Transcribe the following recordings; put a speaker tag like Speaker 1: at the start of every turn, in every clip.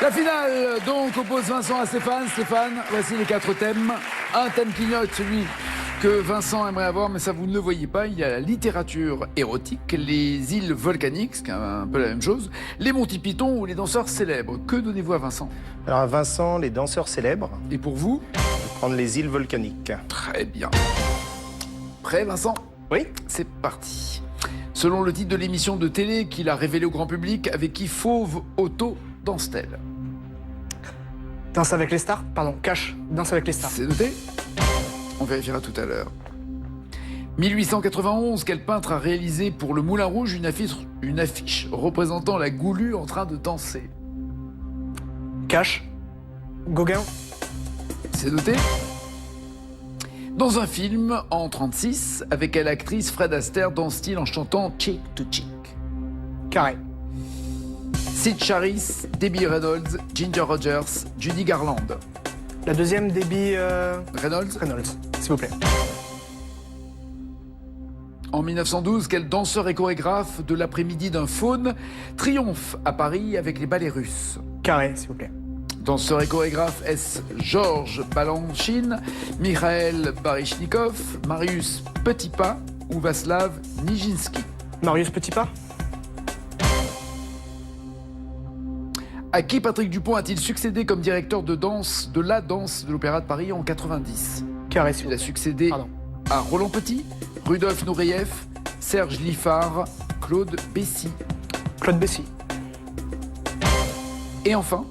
Speaker 1: La finale, donc, oppose Vincent à Stéphane. Stéphane, voici les 4 thèmes. Un thème clignote, celui que Vincent aimerait avoir, mais ça, vous ne le voyez pas. Il y a la littérature érotique, les îles volcaniques, ce qui est un peu la même chose, les Monty Python ou les danseurs célèbres. Que donnez-vous à Vincent?
Speaker 2: Alors à Vincent, les danseurs célèbres.
Speaker 1: Et pour vous?
Speaker 2: Je vais prendre les îles volcaniques.
Speaker 1: Très bien. Prêt, Vincent?
Speaker 2: Oui.
Speaker 1: C'est parti. Selon le titre de l'émission de télé qu'il a révélé au grand public, avec qui Fauve Auto danse-t-elle?
Speaker 3: Danse avec les stars? Pardon, Cash, Danse avec les stars.
Speaker 1: C'est noté? On vérifiera tout à l'heure. 1891, quel peintre a réalisé pour le Moulin Rouge une affiche représentant la Goulue en train de danser?
Speaker 3: Cash, Gauguin.
Speaker 1: C'est noté? Dans un film, en 1936, avec quelle actrice Fred Astaire danse-t-il en chantant Cheek to Cheek?
Speaker 3: Carré.
Speaker 1: Sid Charisse, Debbie Reynolds, Ginger Rogers, Judy Garland.
Speaker 3: La deuxième, Debbie
Speaker 1: Reynolds?
Speaker 3: Reynolds, s'il vous plaît.
Speaker 1: En 1912, quel danseur et chorégraphe de l'après-midi d'un faune triomphe à Paris avec les ballets russes?
Speaker 3: Carré, s'il vous plaît.
Speaker 1: Danseur et chorégraphe, est-ce Georges Balanchine, Mikhail Baryshnikov, Marius Petipa ou Václav Nijinsky?
Speaker 3: Marius Petipa.
Speaker 1: À qui Patrick Dupont a-t-il succédé comme directeur de danse de la danse de l'Opéra de Paris en 90?
Speaker 3: Carré, s'il vous
Speaker 1: Il a
Speaker 3: plaît.
Speaker 1: succédé
Speaker 3: Pardon.
Speaker 1: à Roland Petit, Rudolf Nureyev, Serge Liffard, Claude Bessy.
Speaker 3: Claude Bessy.
Speaker 1: Et enfin,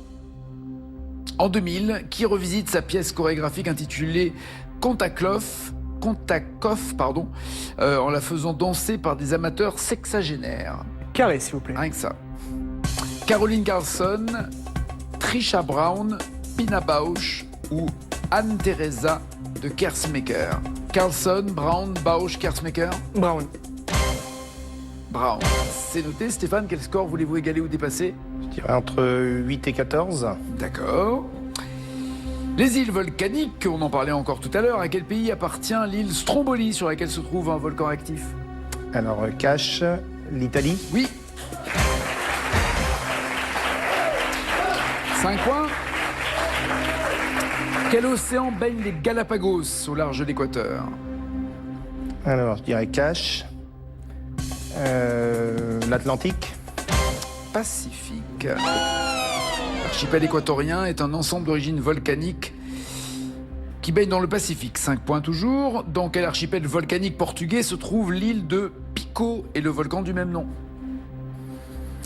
Speaker 1: en 2000, qui revisite sa pièce chorégraphique intitulée Kontakov, en la faisant danser par des amateurs sexagénaires?
Speaker 3: Carré, s'il vous plaît.
Speaker 1: Rien que ça. Caroline Carlson, Trisha Brown, Pina Bausch ou Anne-Theresa de Kersmaker? Carlson, Brown, Bausch, Kersmaker?
Speaker 3: Brown.
Speaker 1: Brown. C'est noté. Stéphane, quel score voulez-vous égaler ou dépasser?
Speaker 2: Je dirais entre 8 et 14.
Speaker 1: D'accord. Les îles volcaniques, on en parlait encore tout à l'heure. À quel pays appartient l'île Stromboli sur laquelle se trouve un volcan actif?
Speaker 2: Alors Cash, l'Italie.
Speaker 1: Oui. 5 points. Quel océan baigne les Galapagos au large de l'équateur?
Speaker 2: Alors je dirais Cash, l'Atlantique.
Speaker 1: Pacifique. L'archipel équatorien est un ensemble d'origine volcanique qui baigne dans le Pacifique. 5 points toujours. Dans quel archipel volcanique portugais se trouve l'île de Pico et le volcan du même nom?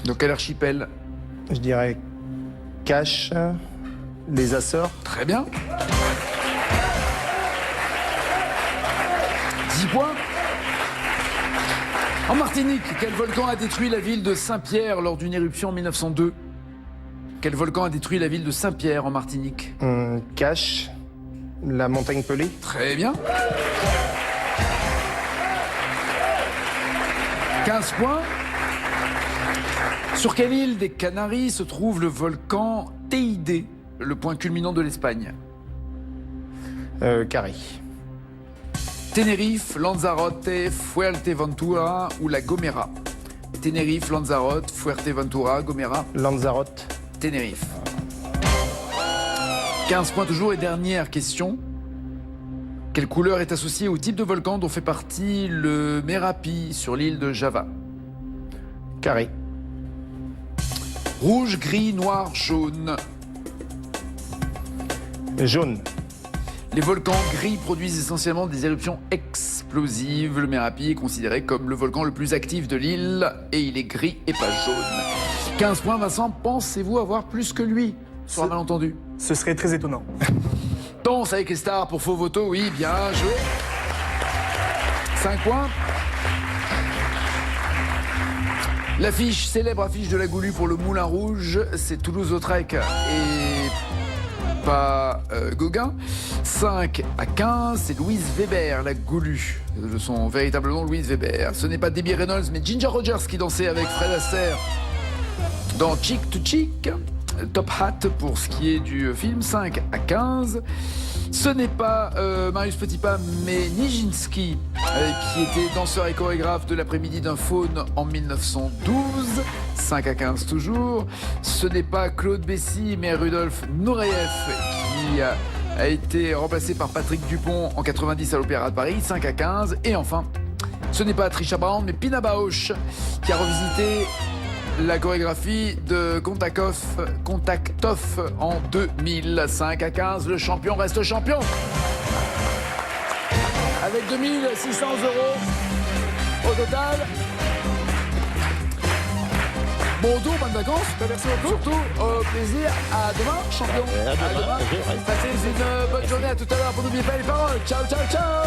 Speaker 1: Dans quel archipel?
Speaker 2: Je dirais Cash, les Açores.
Speaker 1: Très bien. 10 points. En Martinique, quel volcan a détruit la ville de Saint-Pierre lors d'une éruption en 1902? Quel volcan a détruit la ville de Saint-Pierre en Martinique?
Speaker 2: Cash, la montagne Pelée.
Speaker 1: Très bien. 15 points. Sur quelle île des Canaries se trouve le volcan Teide, le point culminant de l'Espagne?
Speaker 2: Carré.
Speaker 1: Tenerife, Lanzarote, Fuerteventura ou la Gomera? Tenerife, Lanzarote, Fuerteventura, Gomera?
Speaker 2: Lanzarote.
Speaker 1: Tenerife. 15 points toujours et dernière question. Quelle couleur est associée au type de volcan dont fait partie le Merapi sur l'île de Java?
Speaker 2: Carré.
Speaker 1: Rouge, gris, noir, jaune.
Speaker 2: Jaune.
Speaker 1: Les volcans gris produisent essentiellement des éruptions explosives. Le Merapi est considéré comme le volcan le plus actif de l'île et il est gris et pas jaune. 15 points, Vincent. Pensez-vous avoir plus que lui sur un malentendu?
Speaker 3: Ce serait très étonnant.
Speaker 1: Danse avec les stars pour Fauve Auto, oui, bien joué. 5 points. L'affiche, célèbre affiche de la Goulue pour le Moulin Rouge, c'est Toulouse-Lautrec et pas Gauguin. 5 à 15, c'est Louise Weber, la Goulue. De son véritable nom, Louise Weber. Ce n'est pas Debbie Reynolds, mais Ginger Rogers qui dansait avec Fred Astaire dans Cheek to Cheek. Top Hat pour ce qui est du film, 5 à 15. Ce n'est pas Marius Petipa, mais Nijinsky, qui était danseur et chorégraphe de l'après-midi d'un faune en 1912. 5 à 15 toujours. Ce n'est pas Claude Bessy, mais Rudolf Nureyev, qui a été remplacé par Patrick Dupont en 90 à l'Opéra de Paris. 5 à 15. Et enfin, ce n'est pas Trisha Brown, mais Pina Bausch, qui a revisité la chorégraphie de Kontaktov en 2000. 5 à 15, le champion reste champion. Avec 2600 € au total. Bon retour, bonnes vacances. Merci beaucoup. Surtout, au plaisir. À demain, champion.
Speaker 4: À demain.
Speaker 1: Passez une bonne journée. À tout à l'heure. Pour n'oublier pas les paroles. Ciao, ciao, ciao.